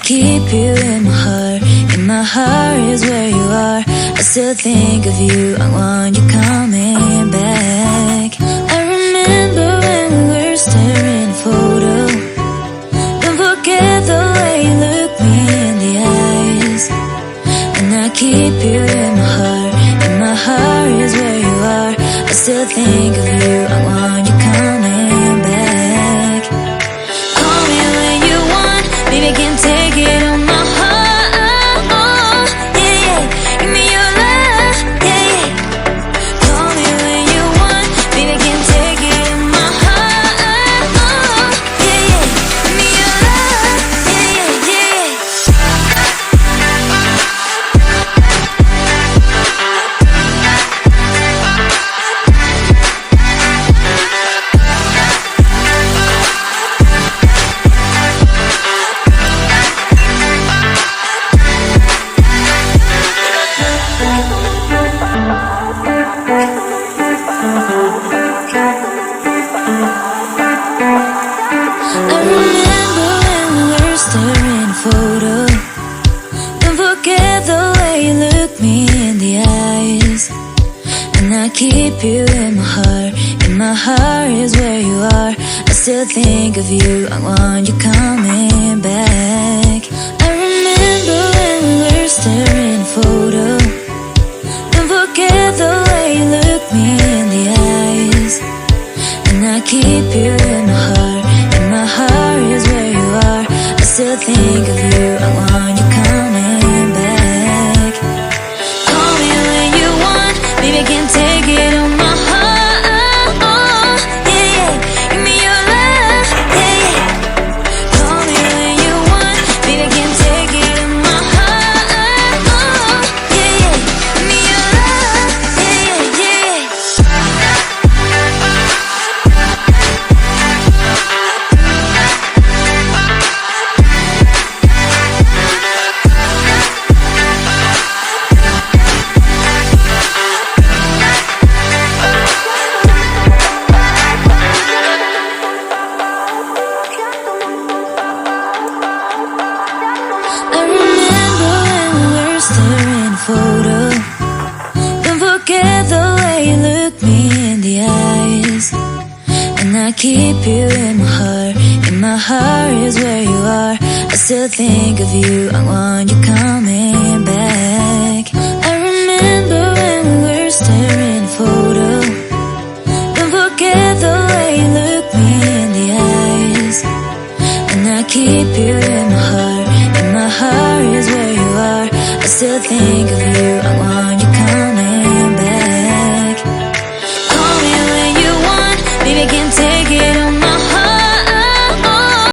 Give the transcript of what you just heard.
keep you in my heart. In my heart is where you are. I still think of you. I want you coming back. I remember when we were staring at a photo. Don't forget the way you look me in the eyes. And I keep you in my heart. In my heart is where you are. I still think of you. I want you coming back. Call me when you want. Baby, I can take it on my heart. Yeah, yeah. Give me your love. Yeah, yeah. Call me when you want. Baby, I can take it on my heart. Yeah, yeah. Give me your love. Yeah, yeah, yeah. I remember when we were staring at a photo. Don't forget the way you look me in the eyes. And I keep you in my heart. In my heart is where you are. I still think of you. I want you coming back. I remember when we were staring at a photo. Don't forget the way you look me in the eyes. And I keep you in my heart. In my heart is where you are. I still think of you. I want you coming back. Call me when you want. Baby, I can take it on my heart. Yeah, yeah. Give me your love. Yeah, yeah. Call me when you want. Baby, I can take it on my heart. Yeah, yeah. Give me your love. Yeah, yeah, yeah. I remember when we were staring at a photo. Don't forget the way you look me in the eyes. And I keep you in my heart. In my heart is where you are. I still think of you. I want you coming back. I remember when we were staring at a photo. Don't forget the way you look me in the eyes. And I keep you in my heart. In my heart is where you are. I still think of you. I want